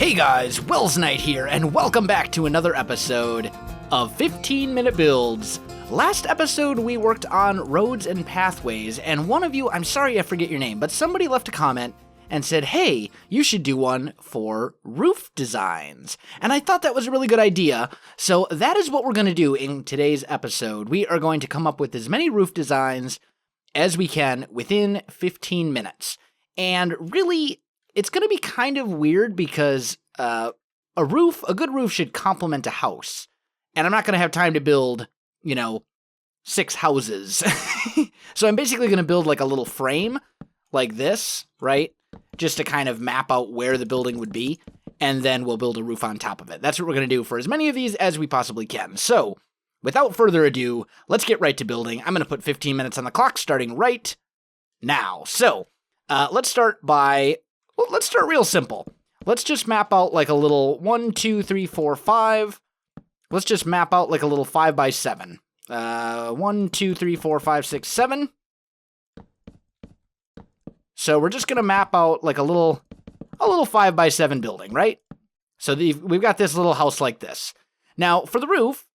Hey guys, Welsknight here, and welcome back to another episode of 15-Minute Builds. Last episode we worked on roads and pathways, and one of you, I'm sorry I forget your name, but somebody left a comment and said, hey, you should do one for roof designs. And I thought that was a really good idea, so that is what we're going to do in today's episode. We are going to come up with as many roof designs as we can within 15 minutes. And really, it's going to be kind of weird because a good roof should complement a house. And I'm not going to have time to build, 6 houses. So I'm basically going to build like a little frame like this, right? Just to kind of map out where the building would be. And then we'll build a roof on top of it. That's what we're going to do for as many of these as we possibly can. So without further ado, let's get right to building. I'm going to put 15 minutes on the clock starting right now. So let's start real simple. Let's just map out like a little 1, 2, 3, 4, 5. Let's just map out like a little 5 by 7. 1, 2, 3, 4, 5, 6, 7. So we're just going to map out like a little 5 by 7 building, right? So we've got this little house like this. Now, for the roof,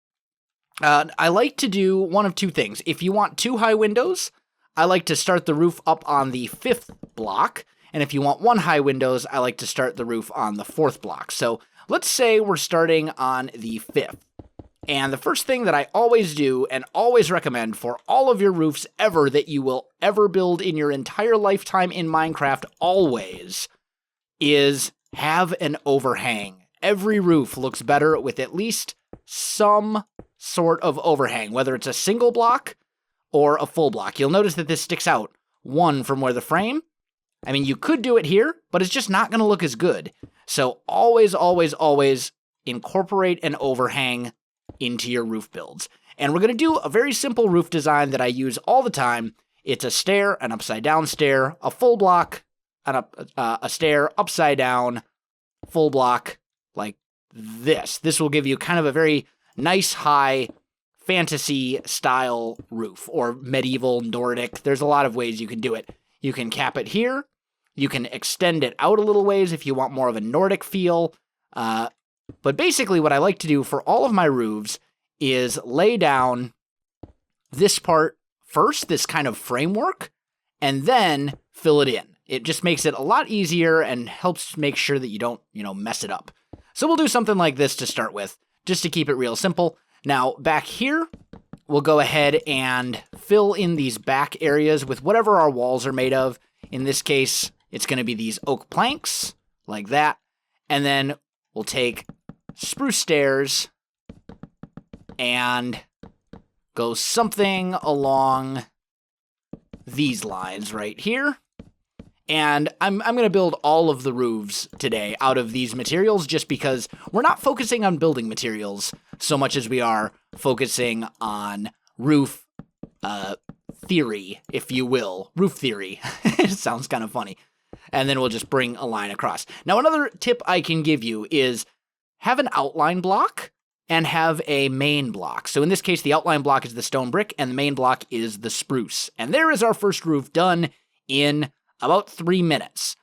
I like to do one of two things. If you want 2 high windows, I like to start the roof up on the 5th block. And if you want 1 high windows, I like to start the roof on the 4th block. So let's say we're starting on the 5th. And the first thing that I always do and always recommend for all of your roofs ever that you will ever build in your entire lifetime in Minecraft always is have an overhang. Every roof looks better with at least some sort of overhang, whether it's a single block or a full block. You'll notice that this sticks out 1 from where the frame. I mean, you could do it here, but it's just not going to look as good. So always, always, always incorporate an overhang into your roof builds. And we're going to do a very simple roof design that I use all the time. It's a stair, an upside down stair, a full block, a stair, upside down, full block, like this. This will give you kind of a very nice, high, fantasy style roof, or medieval, Nordic. There's a lot of ways you can do it. You can cap it here. You can extend it out a little ways if you want more of a Nordic feel. But basically what I like to do for all of my roofs is lay down this part first, this kind of framework, and then fill it in. It just makes it a lot easier and helps make sure that you don't, mess it up. So we'll do something like this to start with, just to keep it real simple. Now, back here, we'll go ahead and fill in these back areas with whatever our walls are made of. In this case, it's going to be these oak planks, like that. And then we'll take spruce stairs and go something along these lines right here. And I'm going to build all of the roofs today out of these materials just because we're not focusing on building materials so much as we are focusing on roof theory, if you will. Roof theory. It sounds kind of funny. And then we'll just bring a line across. Now, another tip I can give you is have an outline block and have a main block. So in this case, the outline block is the stone brick and the main block is the spruce. And there is our first roof done in about 3 minutes.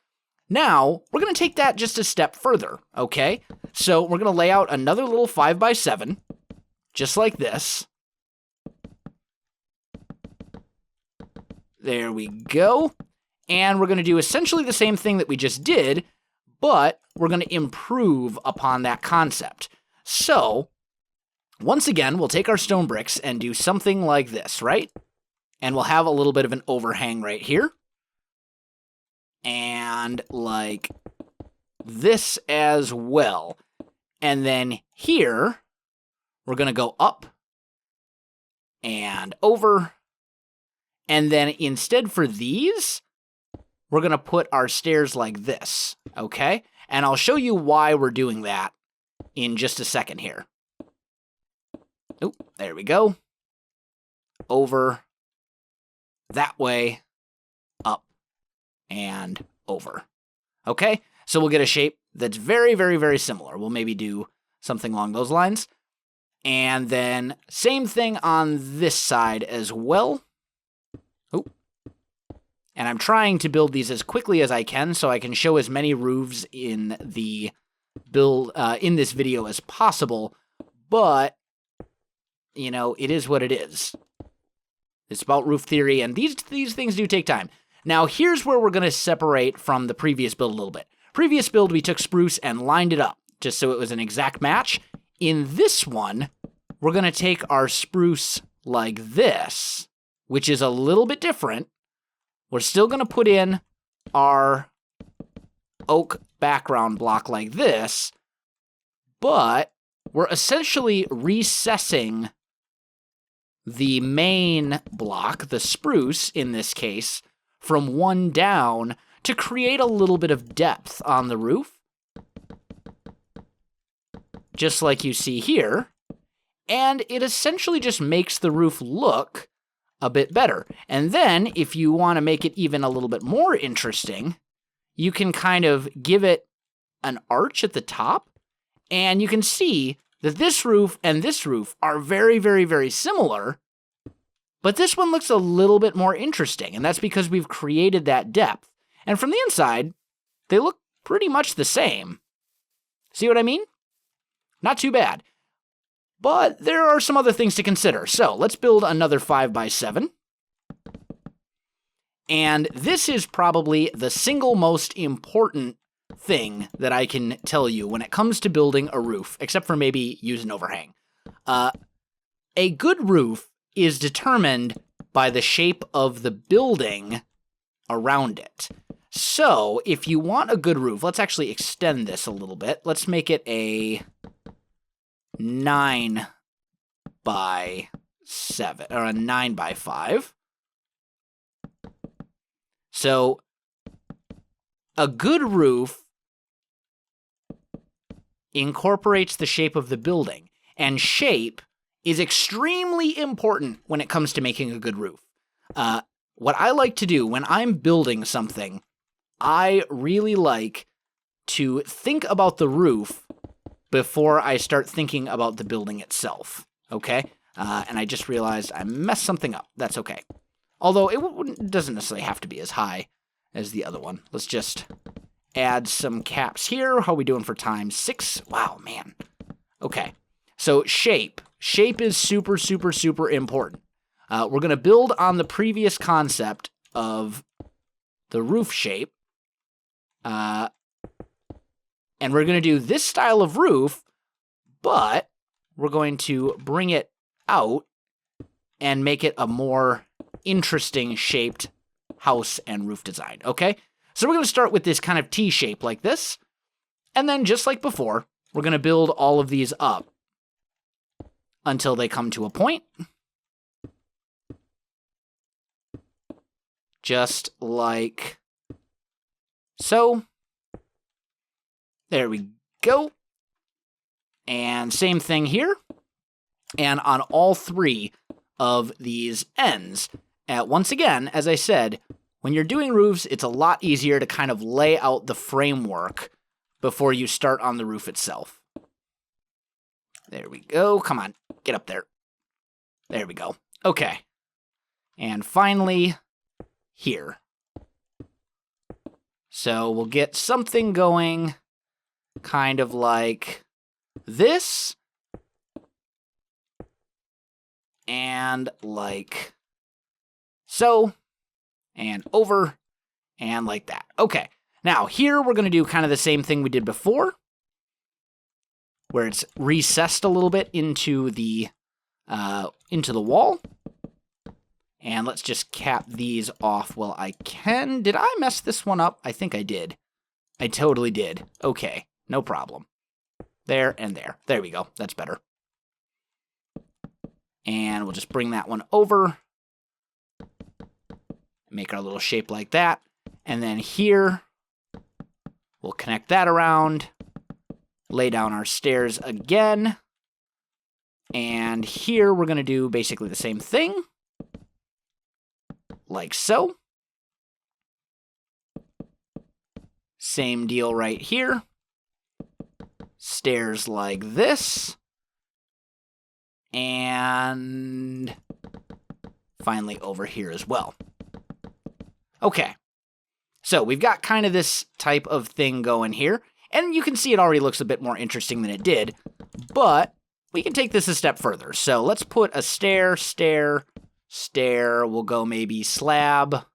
Now, we're going to take that just a step further, okay? So we're going to lay out another little 5 by 7, just like this. There we go. And we're going to do essentially the same thing that we just did, but we're going to improve upon that concept. So, once again, we'll take our stone bricks and do something like this, right? And we'll have a little bit of an overhang right here. And like this as well. And then here, we're going to go up and over. And then instead for these, we're going to put our stairs like this, okay? And I'll show you why we're doing that in just a second here. Oh, there we go. Over, that way, up, and over. Okay? So we'll get a shape that's very, very, very similar. We'll maybe do something along those lines. And then same thing on this side as well. Oh. And I'm trying to build these as quickly as I can so I can show as many roofs in the build in this video as possible, but, you know, it is what it is. It's about roof theory, and these things do take time. Now, here's where we're going to separate from the previous build a little bit. Previous build, we took spruce and lined it up, just so it was an exact match. In this one, we're going to take our spruce like this, which is a little bit different. We're still going to put in our oak background block like this, but we're essentially recessing the main block, the spruce in this case, from one down to create a little bit of depth on the roof, just like you see here, and it essentially just makes the roof look a bit better. And then, if you want to make it even a little bit more interesting, you can kind of give it an arch at the top, and you can see that this roof and this roof are very, very, very similar, but this one looks a little bit more interesting, and that's because we've created that depth. And from the inside, they look pretty much the same. See what I mean? Not too bad. But there are some other things to consider. So let's build another 5x7. And this is probably the single most important thing that I can tell you when it comes to building a roof, except for maybe use an overhang. A good roof is determined by the shape of the building around it. So if you want a good roof, let's actually extend this a little bit. Let's make it a 9 by 7, or a 9 by 5. So a good roof incorporates the shape of the building, and shape is extremely important when it comes to making a good roof. What I like to do when I'm building something, I really like to think about the roof before I start thinking about the building itself, okay? And I just realized I messed something up. That's okay. Although it doesn't necessarily have to be as high as the other one. Let's just add some caps here. How are we doing for time? 6? Wow, man. Okay. So shape. Shape is super, super, super important. We're going to build on the previous concept of the roof shape. And we're going to do this style of roof, but we're going to bring it out and make it a more interesting shaped house and roof design, okay? So we're going to start with this kind of T shape like this, and then just like before, we're going to build all of these up until they come to a point. Just like so. There we go. And same thing here. And on all three of these ends. Once again, as I said, when you're doing roofs, it's a lot easier to kind of lay out the framework before you start on the roof itself. There we go. Come on, get up there. There we go. Okay. And finally, here. So we'll get something going kind of like this. And like so. And over. And like that. Okay. Now here we're going to do kind of the same thing we did before, where it's recessed a little bit into the wall. And let's just cap these off while I can. Did I mess this one up? I think I did. I totally did. Okay, no problem. There and there. There we go. That's better. And we'll just bring that one over. Make our little shape like that. And then here, we'll connect that around. Lay down our stairs again. And here we're going to do basically the same thing. Like so. Same deal right here. Stairs like this. And finally over here as well. Okay. So we've got kind of this type of thing going here. And you can see it already looks a bit more interesting than it did, but we can take this a step further. So let's put a stair, stair, stair. We'll go maybe slab,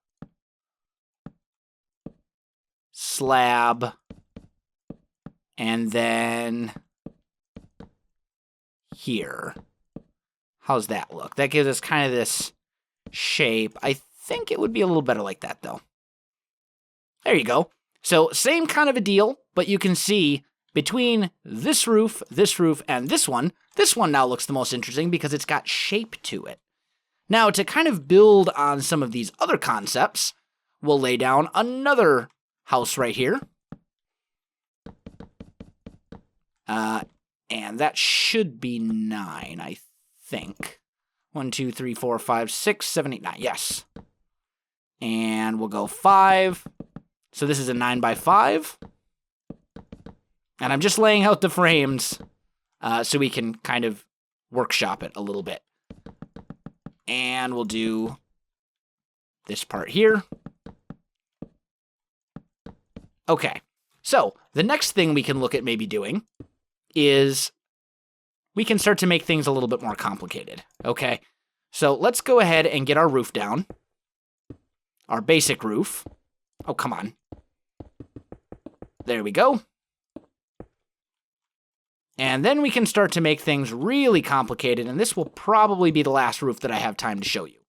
slab, and then here. How's that look? That gives us kind of this shape. I think it would be a little better like that, though. There you go. So same kind of a deal, but you can see between this roof, and this one now looks the most interesting because it's got shape to it. Now, to kind of build on some of these other concepts, we'll lay down another house right here. And that should be 9, I think. 1, 2, 3, 4, 5, 6, 7, 8, 9. Yes. And we'll go 5. So this is a 9 by 5. And I'm just laying out the frames so we can kind of workshop it a little bit. And we'll do this part here. Okay. So the next thing we can look at maybe doing is we can start to make things a little bit more complicated. Okay. So let's go ahead and get our roof down. Our basic roof. Oh, come on. There we go. And then we can start to make things really complicated, and this will probably be the last roof that I have time to show you.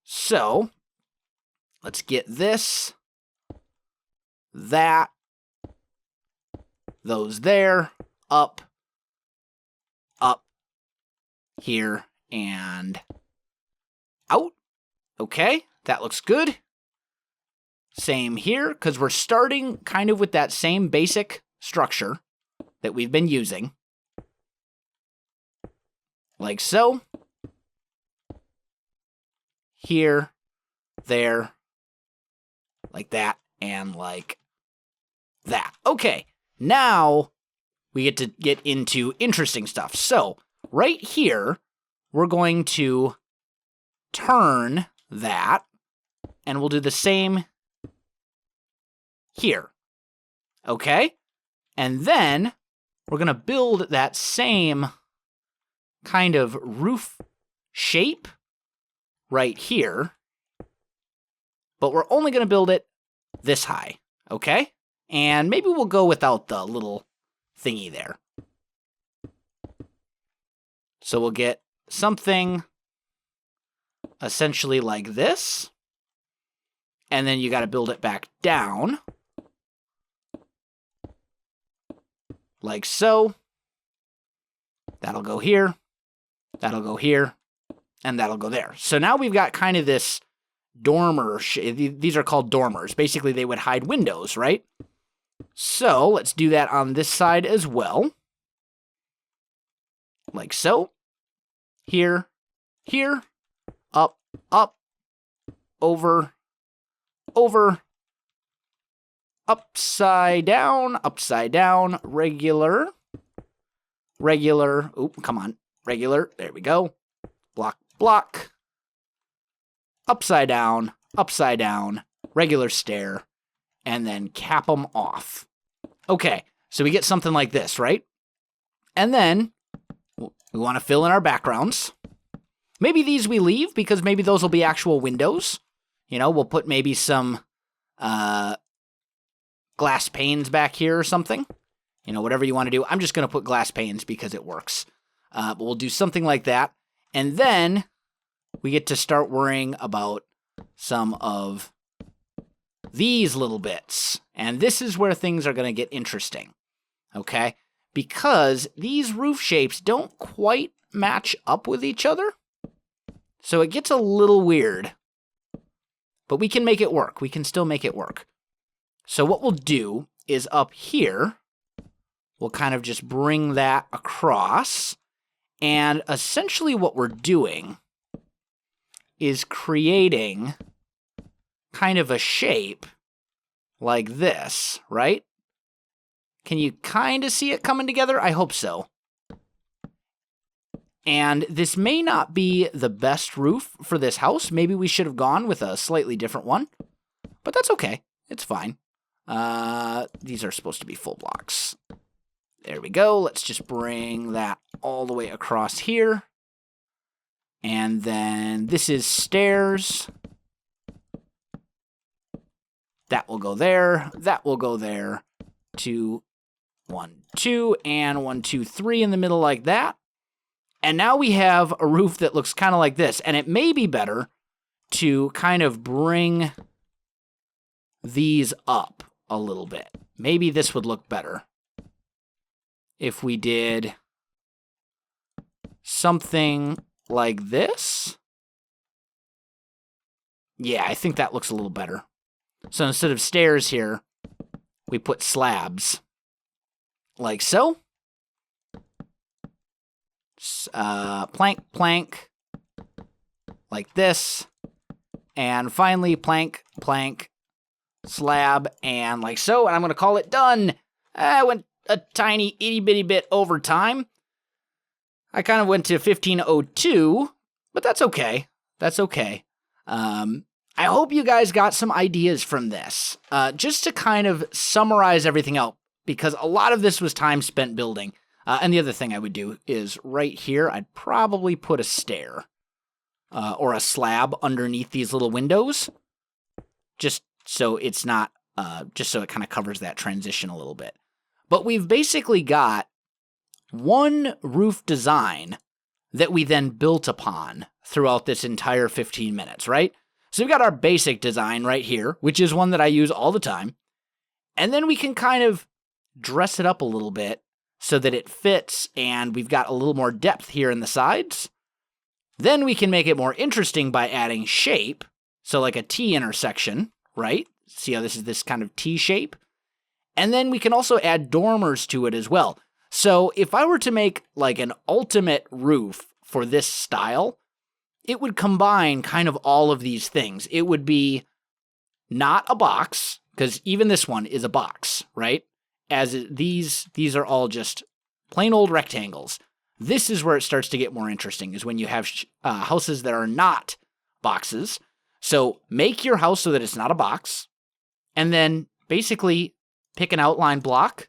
So, let's get this, that, those there, up, here, and out. Okay, that looks good. Same here, because we're starting kind of with that same basic structure that we've been using. Like so. Here, there, like that, and like that. Okay, now we get to get into interesting stuff. So, right here, we're going to turn that, and we'll do the same here. Okay? And then we're going to build that same kind of roof shape right here, but we're only going to build it this high, okay? And maybe we'll go without the little thingy there. So we'll get something essentially like this, and then you got to build it back down. Like so. That'll go here, that'll go here, and that'll go there. So now we've got kind of this dormer. These are called dormers. Basically, they would hide windows, right? So let's do that on this side as well. Like so. Here, here, up, over, upside down, regular, oop, come on, regular, there we go, block, upside down, regular stair, and then cap them off. Okay, so we get something like this, right? And then we want to fill in our backgrounds. Maybe these we leave because maybe those will be actual windows. You know, we'll put maybe some glass panes back here or something. You know, whatever you want to do. I'm just going to put glass panes because it works. But we'll do something like that. And then we get to start worrying about some of these little bits. And this is where things are going to get interesting. Okay? Because these roof shapes don't quite match up with each other. So it gets a little weird. But we can make it work. We can still make it work. So what we'll do is up here, we'll kind of just bring that across. And essentially what we're doing is creating kind of a shape like this, right? Can you kind of see it coming together? I hope so. And this may not be the best roof for this house. Maybe we should have gone with a slightly different one. But that's okay. It's fine. These are supposed to be full blocks. There we go. Let's just bring that all the way across here. And then this is stairs. That will go there. That will go there. 2, 1, 2, and 1, 2, 3 in the middle like that. And now we have a roof that looks kind of like this. And it may be better to kind of bring these up a little bit. Maybe this would look better if we did something like this. Yeah, I think that looks a little better. So instead of stairs here, we put slabs. Like so. Plank, plank. Like this. And finally, plank, plank, slab, and like so. And I'm going to call it done. I went a tiny itty bitty bit over time. I kind of went to 1502, but that's okay. That's okay. I hope you guys got some ideas from this. Just to kind of summarize everything out, because a lot of this was time spent building. And the other thing I would do is right here, I'd probably put a stair or a slab underneath these little windows, just so it's not, just so it kind of covers that transition a little bit. But we've basically got one roof design that we then built upon throughout this entire 15 minutes, right? So we've got our basic design right here, which is one that I use all the time. And then we can kind of dress it up a little bit so that it fits and we've got a little more depth here in the sides. Then we can make it more interesting by adding shape. So like a T intersection, right? See how this is this kind of T shape? And then we can also add dormers to it as well. So if I were to make like an ultimate roof for this style, it would combine kind of all of these things. It would be not a box, because even this one is a box, right? These are all just plain old rectangles. This is where it starts to get more interesting, is when you have houses that are not boxes. So make your house so that it's not a box, and then basically pick an outline block,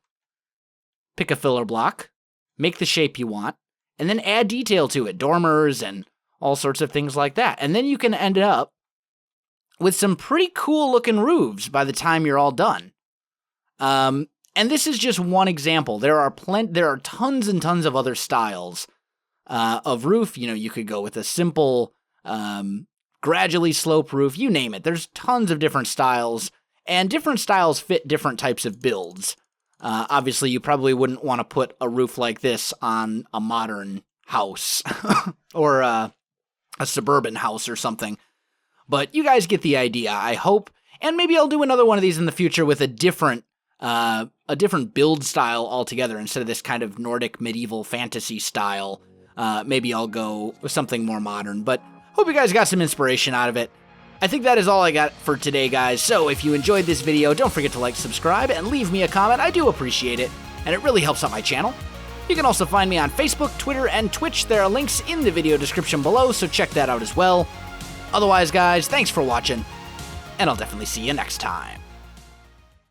pick a filler block, make the shape you want, and then add detail to it, dormers and all sorts of things like that. And then you can end up with some pretty cool looking roofs by the time you're all done. And this is just one example. There are tons and tons of other styles of roof. You know, you could go with a simple, gradually sloped roof, you name it. There's tons of different styles, and different styles fit different types of builds. Obviously, you probably wouldn't want to put a roof like this on a modern house or a suburban house or something. But you guys get the idea, I hope. And maybe I'll do another one of these in the future with a different build style altogether instead of this kind of Nordic medieval fantasy style. Maybe I'll go with something more modern. But hope you guys got some inspiration out of it. I think that is all I got for today, guys. So if you enjoyed this video, don't forget to like, subscribe, and leave me a comment. I do appreciate it, and it really helps out my channel. You can also find me on Facebook, Twitter, and Twitch. There are links in the video description below, so check that out as well. Otherwise, guys, thanks for watching, and I'll definitely see you next time.